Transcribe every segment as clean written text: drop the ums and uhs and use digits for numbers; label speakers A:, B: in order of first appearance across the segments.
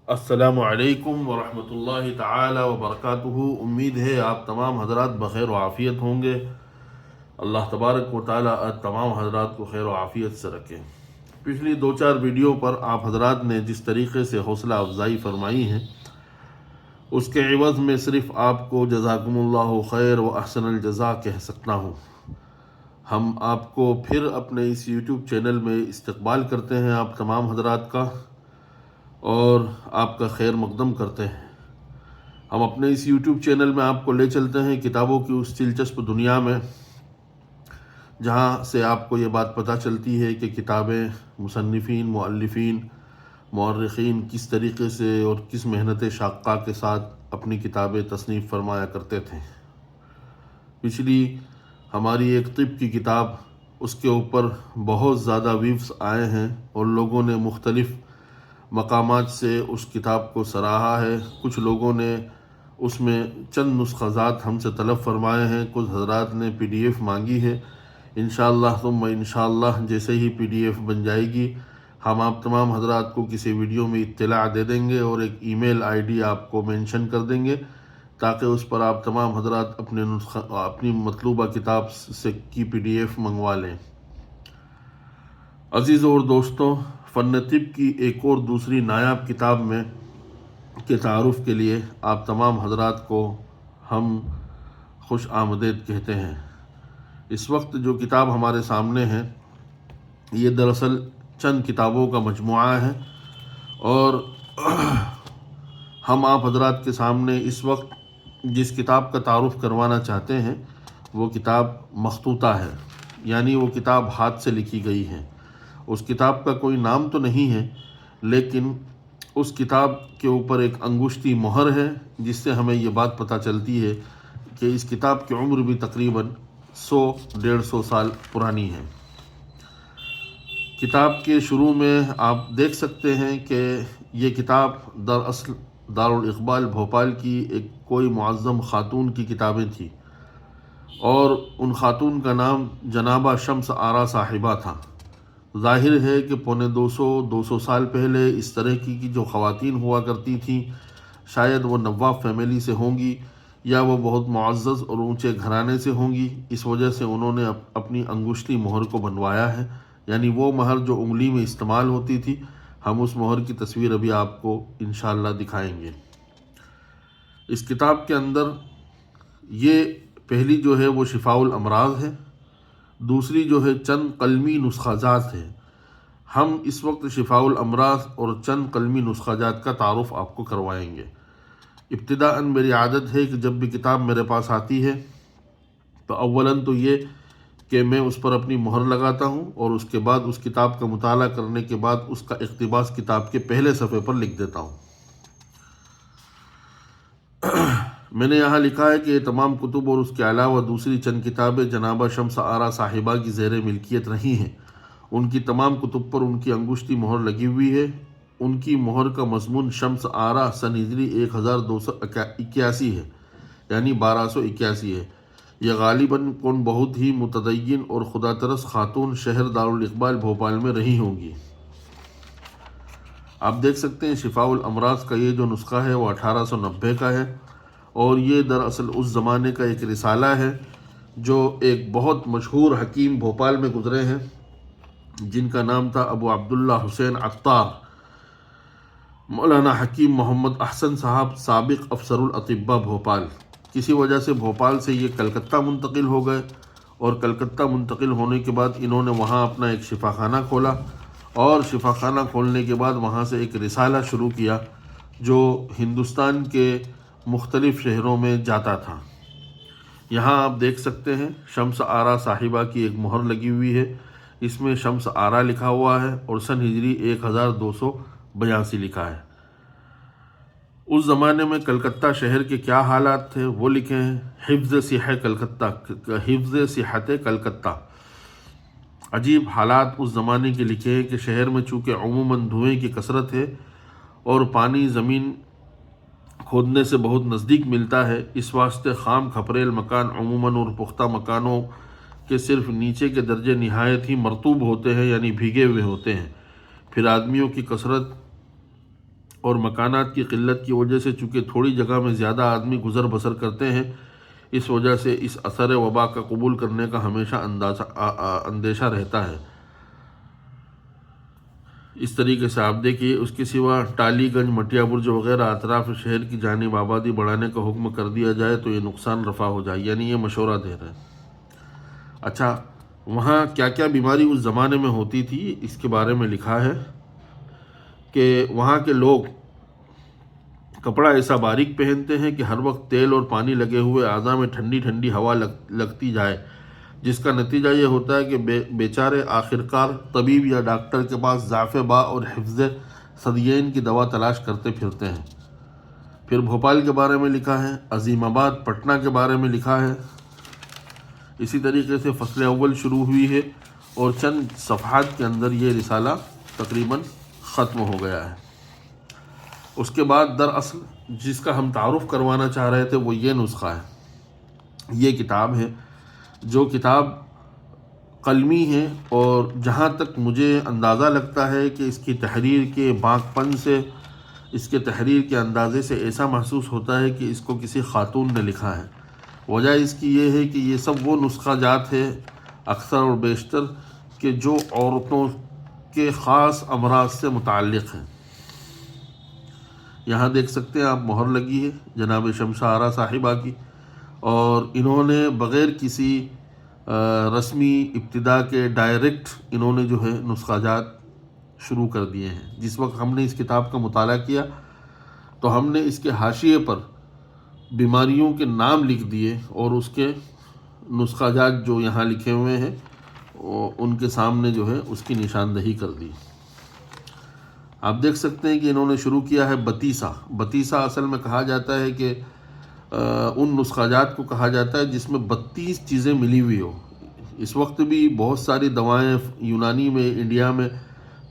A: السلام علیکم ورحمۃ اللہ تعالی وبرکاتہ۔ امید ہے آپ تمام حضرات بخیر و عافیت ہوں گے۔ اللہ تبارک و تعالی تمام حضرات کو خیر و عافیت سے رکھیں۔ پچھلی 2-4 ویڈیو پر آپ حضرات نے جس طریقے سے حوصلہ افزائی فرمائی ہے، اس کے عوض میں صرف آپ کو جزاکم اللہ خیر و احسن الجزا کہہ سکتا ہوں۔ ہم آپ کو پھر اپنے اس یوٹیوب چینل میں استقبال کرتے ہیں آپ تمام حضرات کا، اور آپ کا خیر مقدم کرتے ہیں۔ ہم اپنے اس یوٹیوب چینل میں آپ کو لے چلتے ہیں کتابوں کی اس دلچسپ دنیا میں، جہاں سے آپ کو یہ بات پتہ چلتی ہے کہ کتابیں، مصنفین، مؤلفین، مورخین کس طریقے سے اور کس محنت شاقہ کے ساتھ اپنی کتابیں تصنیف فرمایا کرتے تھے۔ پچھلی ہماری ایک طب کی کتاب، اس کے اوپر بہت زیادہ ویوز آئے ہیں اور لوگوں نے مختلف مقامات سے اس کتاب کو سراہا ہے۔ کچھ لوگوں نے اس میں چند نسخات ہم سے طلب فرمائے ہیں، کچھ حضرات نے PDF مانگی ہے۔ انشاءاللہ ثم انشاءاللہ جیسے ہی PDF بن جائے گی، ہم آپ تمام حضرات کو کسی ویڈیو میں اطلاع دے دیں گے اور ایک ای میل ID آپ کو مینشن کر دیں گے، تاکہ اس پر آپ تمام حضرات اپنی مطلوبہ کتاب سے کی PDF منگوا لیں۔ عزیزوں اور دوستوں، فن طب کی ایک اور دوسری نایاب کتاب میں کے تعارف کے لیے آپ تمام حضرات کو ہم خوش آمدید کہتے ہیں۔ اس وقت جو کتاب ہمارے سامنے ہے، یہ دراصل چند کتابوں کا مجموعہ ہے، اور ہم آپ حضرات کے سامنے اس وقت جس کتاب کا تعارف کروانا چاہتے ہیں وہ کتاب مخطوطہ ہے، یعنی وہ کتاب ہاتھ سے لکھی گئی ہے۔ اس کتاب کا کوئی نام تو نہیں ہے، لیکن اس کتاب کے اوپر ایک انگشتی مہر ہے، جس سے ہمیں یہ بات پتہ چلتی ہے کہ اس کتاب کی عمر بھی تقریباً 100-150 سال پرانی ہے۔ کتاب کے شروع میں آپ دیکھ سکتے ہیں کہ یہ کتاب دراصل دارالاقبال بھوپال کی ایک کوئی معظم خاتون کی کتابیں تھیں، اور ان خاتون کا نام جنابہ شمس آرا صاحبہ تھا۔ ظاہر ہے کہ 250 سال پہلے اس طرح کی جو خواتین ہوا کرتی تھیں، شاید وہ نواب فیملی سے ہوں گی، یا وہ بہت معزز اور اونچے گھرانے سے ہوں گی۔ اس وجہ سے انہوں نے اپنی انگشتی مہر کو بنوایا ہے، یعنی وہ مہر جو انگلی میں استعمال ہوتی تھی۔ ہم اس مہر کی تصویر ابھی آپ کو انشاءاللہ دکھائیں گے۔ اس کتاب کے اندر یہ پہلی جو ہے وہ شفاء الامراض ہے، دوسری جو ہے چند قلمی نسخہ جات ہے۔ ہم اس وقت شفاء الامراض اور چند قلمی نسخہ جات کا تعارف آپ کو کروائیں گے۔ ابتداءً میری عادت ہے کہ جب بھی کتاب میرے پاس آتی ہے تو اولاً تو یہ کہ میں اس پر اپنی مہر لگاتا ہوں، اور اس کے بعد اس کتاب کا مطالعہ کرنے کے بعد اس کا اقتباس کتاب کے پہلے صفحے پر لکھ دیتا ہوں۔ میں نے یہاں لکھا ہے کہ یہ تمام کتب اور اس کے علاوہ دوسری چند کتابیں جنابہ شمس آرا صاحبہ کی زیر ملکیت رہی ہیں۔ ان کی تمام کتب پر ان کی انگشتی مہر لگی ہوئی ہے۔ ان کی مہر کا مضمون شمس آرا سن ہجری 1281 ہے، یعنی 1281 ہے۔ یہ غالباً کون بہت ہی متدین اور خدا ترس خاتون شہر دارالاقبال بھوپال میں رہی ہوں گی۔ آپ دیکھ سکتے ہیں شفاء الامراض کا یہ جو نسخہ ہے وہ 1890 کا ہے، اور یہ دراصل اس زمانے کا ایک رسالہ ہے جو ایک بہت مشہور حکیم بھوپال میں گزرے ہیں، جن کا نام تھا ابو عبداللہ حسین عطار، مولانا حکیم محمد احسن صاحب، سابق افسر الاطباء بھوپال۔ کسی وجہ سے بھوپال سے یہ کلکتہ منتقل ہو گئے، اور کلکتہ منتقل ہونے کے بعد انہوں نے وہاں اپنا ایک شفا خانہ کھولا، اور شفا خانہ کھولنے کے بعد وہاں سے ایک رسالہ شروع کیا جو ہندوستان کے مختلف شہروں میں جاتا تھا۔ یہاں آپ دیکھ سکتے ہیں شمس آرا صاحبہ کی ایک مہر لگی ہوئی ہے، اس میں شمس آرا لکھا ہوا ہے اور سن ہجری 1282 لکھا ہے۔ اس زمانے میں کلکتہ شہر کے کیا حالات تھے وہ لکھے ہیں۔ حفظ صحت کلکتہ۔ عجیب حالات اس زمانے کے لکھے ہیں کہ شہر میں چونکہ عموماً دھوئیں کی کثرت ہے اور پانی زمین کھودنے سے بہت نزدیک ملتا ہے، اس واسطے خام کھپریل مکان عموماً اور پختہ مکانوں کے صرف نیچے کے درجے نہایت ہی مرطوب ہوتے ہیں، یعنی بھیگے ہوئے ہوتے ہیں۔ پھر آدمیوں کی کثرت اور مکانات کی قلت کی وجہ سے چونکہ تھوڑی جگہ میں زیادہ آدمی گزر بسر کرتے ہیں، اس وجہ سے اس اثر وبا کا قبول کرنے کا ہمیشہ اندیشہ رہتا ہے۔ اس طریقے سے آپ دیکھیے، اس کے سوا ٹالی گنج، مٹیا برج وغیرہ اطراف شہر کی جانب آبادی بڑھانے کا حکم کر دیا جائے تو یہ نقصان رفع ہو جائے، یعنی یہ مشورہ دے رہے ہیں۔ اچھا، وہاں کیا کیا بیماری اس زمانے میں ہوتی تھی اس کے بارے میں لکھا ہے کہ وہاں کے لوگ کپڑا ایسا باریک پہنتے ہیں کہ ہر وقت تیل اور پانی لگے ہوئے اعضاء میں ٹھنڈی ٹھنڈی ہوا لگتی جائے، جس کا نتیجہ یہ ہوتا ہے کہ بیچارے آخرکار طبیب یا ڈاکٹر کے پاس ضعف با اور حفظ ثدیین کی دوا تلاش کرتے پھرتے ہیں۔ پھر بھوپال کے بارے میں لکھا ہے، عظیم آباد پٹنہ کے بارے میں لکھا ہے۔ اسی طریقے سے فصل اول شروع ہوئی ہے اور چند صفحات کے اندر یہ رسالہ تقریباً ختم ہو گیا ہے۔ اس کے بعد دراصل جس کا ہم تعارف کروانا چاہ رہے تھے وہ یہ نسخہ ہے، یہ کتاب ہے، جو کتاب قلمی ہے، اور جہاں تک مجھے اندازہ لگتا ہے کہ اس کی تحریر کے بانک پن سے، اس کے تحریر کے اندازے سے ایسا محسوس ہوتا ہے کہ اس کو کسی خاتون نے لکھا ہے۔ وجہ اس کی یہ ہے کہ یہ سب وہ نسخہ جات ہے اکثر اور بیشتر کہ جو عورتوں کے خاص امراض سے متعلق ہیں۔ یہاں دیکھ سکتے ہیں آپ، مہر لگی ہے جناب شمس آرا صاحبہ کی، اور انہوں نے بغیر کسی رسمی ابتدا کے ڈائریکٹ انہوں نے جو ہے نسخہ جات شروع کر دیے ہیں۔ جس وقت ہم نے اس کتاب کا مطالعہ کیا تو ہم نے اس کے حاشیے پر بیماریوں کے نام لکھ دیے اور اس کے نسخہ جات جو یہاں لکھے ہوئے ہیں ان کے سامنے جو ہے اس کی نشاندہی کر دی۔ آپ دیکھ سکتے ہیں کہ انہوں نے شروع کیا ہے بتیسہ اصل میں کہا جاتا ہے کہ ان نسخہ جات کو کہا جاتا ہے جس میں 32 چیزیں ملی ہوئی ہو۔ اس وقت بھی بہت ساری دوائیں یونانی میں، انڈیا میں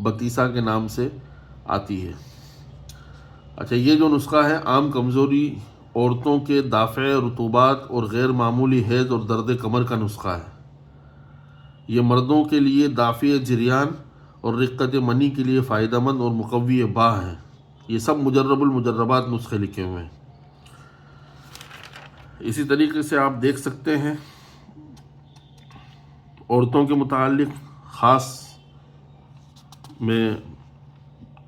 A: بتیسہ کے نام سے آتی ہے۔ اچھا، یہ جو نسخہ ہے عام کمزوری، عورتوں کے دافع رطوبات اور غیر معمولی حیض اور درد کمر کا نسخہ ہے۔ یہ مردوں کے لیے دافع جریان اور رقت منی کے لیے فائدہ مند اور مقوی با ہے۔ یہ سب مجرب المجربات نسخے لکھے ہوئے ہیں۔ اسی طریقے سے آپ دیکھ سکتے ہیں عورتوں کے متعلق خاص، میں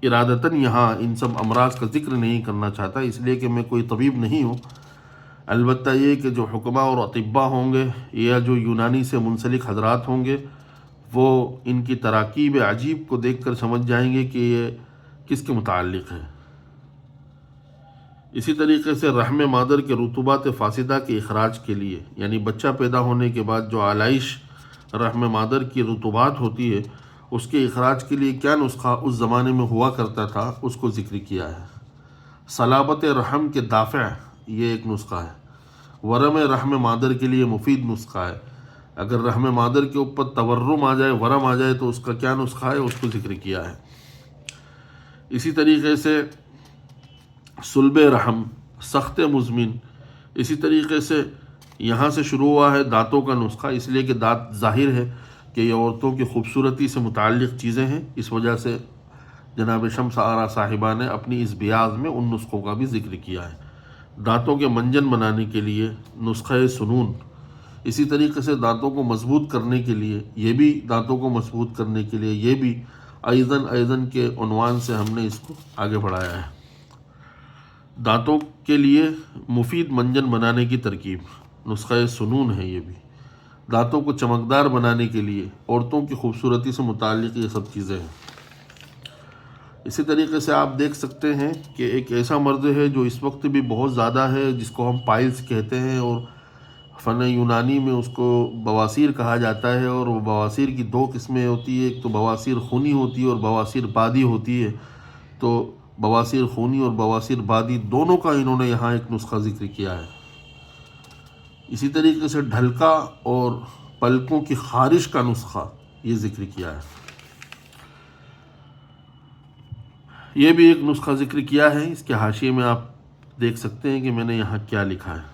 A: ارادتاً یہاں ان سب امراض کا ذکر نہیں کرنا چاہتا، اس لیے کہ میں کوئی طبیب نہیں ہوں، البتہ یہ کہ جو حکماء اور اطباء ہوں گے یا جو یونانی سے منسلک حضرات ہوں گے وہ ان کی تراکیب عجیب کو دیکھ کر سمجھ جائیں گے کہ یہ کس کے متعلق ہے۔ اسی طریقے سے رحم مادر کے رطوبات فاسدہ کے اخراج کے لیے، یعنی بچہ پیدا ہونے کے بعد جو آلائش رحم مادر کی رطوبات ہوتی ہے اس کے اخراج کے لیے کیا نسخہ اس زمانے میں ہوا کرتا تھا اس کو ذکر کیا ہے۔ صلابت رحم کے دافع، یہ ایک نسخہ ہے۔ ورم رحم مادر کے لیے مفید نسخہ ہے۔ اگر رحم مادر کے اوپر تورم آ جائے، ورم آ جائے تو اس کا کیا نسخہ ہے اس کو ذکر کیا ہے۔ اسی طریقے سے صلب رحم، سخت مزمن، اسی طریقے سے یہاں سے شروع ہوا ہے دانتوں کا نسخہ، اس لیے کہ دانت ظاہر ہے کہ یہ عورتوں کی خوبصورتی سے متعلق چیزیں ہیں، اس وجہ سے جناب شمس آرا صاحبہ نے اپنی اس بیاض میں ان نسخوں کا بھی ذکر کیا ہے۔ دانتوں کے منجن بنانے کے لیے نسخہ سنون، اسی طریقے سے دانتوں کو مضبوط کرنے کے لیے، یہ بھی دانتوں کو مضبوط کرنے کے لیے یہ بھی ایزن کے عنوان سے ہم نے اس کو آگے بڑھایا ہے۔ دانتوں کے لیے مفید منجن بنانے کی ترکیب، نسخہ سنون ہے یہ بھی۔ دانتوں کو چمکدار بنانے کے لیے، عورتوں کی خوبصورتی سے متعلق یہ سب چیزیں ہیں۔ اسی طریقے سے آپ دیکھ سکتے ہیں کہ ایک ایسا مرض ہے جو اس وقت بھی بہت زیادہ ہے، جس کو ہم پائلز کہتے ہیں، اور فن یونانی میں اس کو بواسیر کہا جاتا ہے، اور وہ بواسیر کی دو قسمیں ہوتی ہے، ایک تو بواسیر خونی ہوتی ہے اور بواسیر بادی ہوتی ہے۔ تو بواسیر خونی اور بواسیر بادی دونوں کا انہوں نے یہاں ایک نسخہ ذکر کیا ہے۔ اسی طریقے سے ڈھلکا اور پلکوں کی خارش کا نسخہ یہ ذکر کیا ہے۔ یہ بھی ایک نسخہ ذکر کیا ہے، اس کے حاشیے میں آپ دیکھ سکتے ہیں کہ میں نے یہاں کیا لکھا ہے،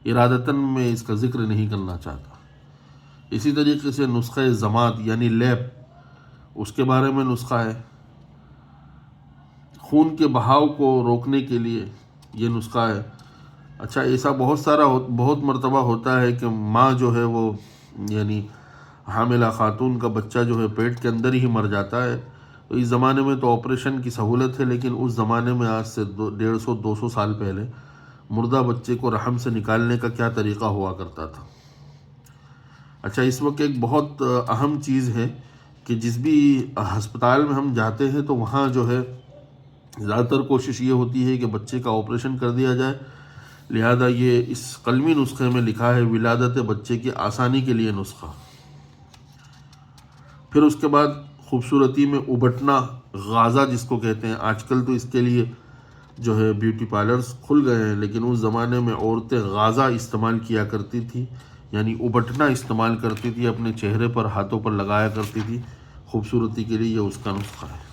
A: ارادتاً میں اس کا ذکر نہیں کرنا چاہتا۔ اسی طریقے سے نسخہ ضماد یعنی لیپ، اس کے بارے میں نسخہ ہے۔ خون کے بہاؤ کو روکنے کے لیے یہ نسخہ ہے۔ اچھا، ایسا بہت مرتبہ ہوتا ہے کہ ماں جو ہے وہ یعنی حاملہ خاتون کا بچہ جو ہے پیٹ کے اندر ہی مر جاتا ہے۔ تو اس زمانے میں تو آپریشن کی سہولت ہے، لیکن اس زمانے میں آج سے 150-200 سال پہلے مردہ بچے کو رحم سے نکالنے کا کیا طریقہ ہوا کرتا تھا۔ اچھا، اس وقت ایک بہت اہم چیز ہے کہ جس بھی ہسپتال میں ہم جاتے ہیں تو وہاں جو ہے زیادہ تر کوشش یہ ہوتی ہے کہ بچے کا آپریشن کر دیا جائے، لہذا یہ اس قلمی نسخے میں لکھا ہے ولادت بچے کی آسانی کے لیے نسخہ۔ پھر اس کے بعد خوبصورتی میں ابٹنا، غازہ جس کو کہتے ہیں، آج کل تو اس کے لیے جو ہے بیوٹی پارلرز کھل گئے ہیں، لیکن اس زمانے میں عورتیں غازہ استعمال کیا کرتی تھی، یعنی ابٹنا استعمال کرتی تھی، اپنے چہرے پر ہاتھوں پر لگایا کرتی تھی خوبصورتی کے لیے، یہ اس کا نسخہ ہے۔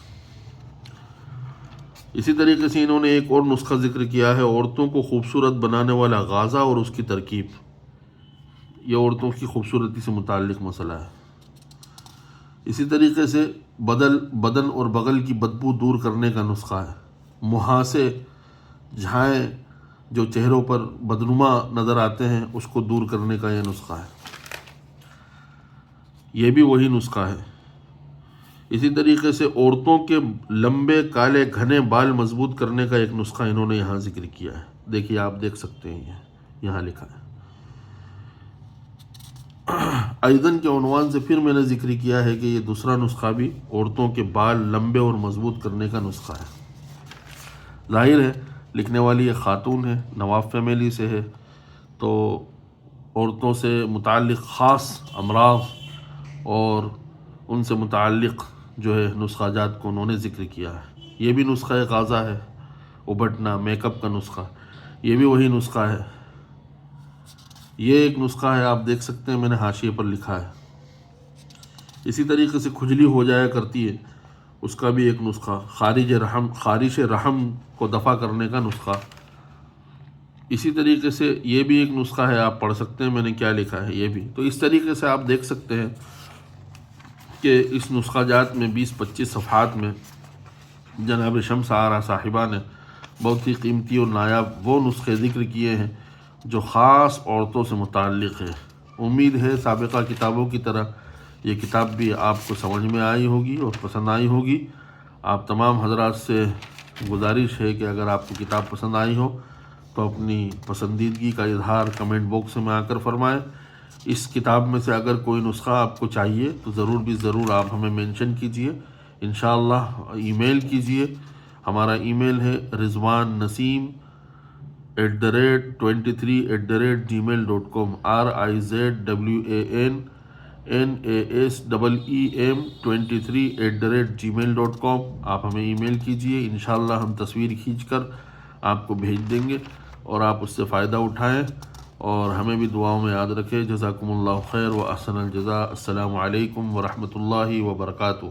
A: اسی طریقے سے انہوں نے ایک اور نسخہ ذکر کیا ہے، عورتوں کو خوبصورت بنانے والا غازہ اور اس کی ترکیب۔ یہ عورتوں کی خوبصورتی سے متعلق مسئلہ ہے۔ اسی طریقے سے بدن اور بغل کی بدبو دور کرنے کا نسخہ ہے۔ مہاسے، جھائیں جو چہروں پر بدنما نظر آتے ہیں، اس کو دور کرنے کا یہ نسخہ ہے۔ یہ بھی وہی نسخہ ہے۔ اسی طریقے سے عورتوں کے لمبے کالے گھنے بال مضبوط کرنے کا ایک نسخہ انہوں نے یہاں ذکر کیا ہے۔ دیکھیے، آپ دیکھ سکتے ہیں، یہاں لکھا ہے۔ ایضاً کے عنوان سے پھر میں نے ذکر کیا ہے کہ یہ دوسرا نسخہ بھی عورتوں کے بال لمبے اور مضبوط کرنے کا نسخہ ہے۔ ظاہر ہے لکھنے والی ایک خاتون ہے، نواب فیملی سے ہے، تو عورتوں سے متعلق خاص امراض اور ان سے متعلق جو ہے نسخہ جات کو انہوں نے ذکر کیا ہے۔ یہ بھی نسخہ غازہ ہے، ابٹنا، میک اپ کا نسخہ، یہ بھی وہی نسخہ ہے۔ یہ ایک نسخہ ہے، آپ دیکھ سکتے ہیں، میں نے حاشیے پر لکھا ہے۔ اسی طریقے سے کھجلی ہو جایا کرتی ہے، اس کا بھی ایک نسخہ، خارش رحم کو دفع کرنے کا نسخہ۔ اسی طریقے سے یہ بھی ایک نسخہ ہے، آپ پڑھ سکتے ہیں میں نے کیا لکھا ہے، یہ بھی۔ تو اس طریقے سے آپ دیکھ سکتے ہیں کہ اس نسخہ جات میں 20-25 صفحات میں جناب شمس آرا صاحبہ نے بہت ہی قیمتی اور نایاب وہ نسخے ذکر کیے ہیں جو خاص عورتوں سے متعلق ہے۔ امید ہے سابقہ کتابوں کی طرح یہ کتاب بھی آپ کو سمجھ میں آئی ہوگی اور پسند آئی ہوگی۔ آپ تمام حضرات سے گزارش ہے کہ اگر آپ کو کتاب پسند آئی ہو تو اپنی پسندیدگی کا اظہار کمنٹ باکس میں آ کر فرمائیں۔ اس کتاب میں سے اگر کوئی نسخہ آپ کو چاہیے تو ضرور آپ ہمیں مینشن کیجئے، انشاءاللہ ای میل کیجئے۔ ہمارا ای میل ہے rizwannaseem@23@gmail.com RIZWANNASEEM23@gmail.com۔ آپ ہمیں ای میل کیجئے، انشاءاللہ ہم تصویر کھینچ کر آپ کو بھیج دیں گے اور آپ اس سے فائدہ اٹھائیں اور ہمیں بھی دعاؤں میں یاد رکھیں۔ جزاکم اللہ خیر و احسن الجزاء۔ السلام علیکم ورحمۃ اللہ وبرکاتہ۔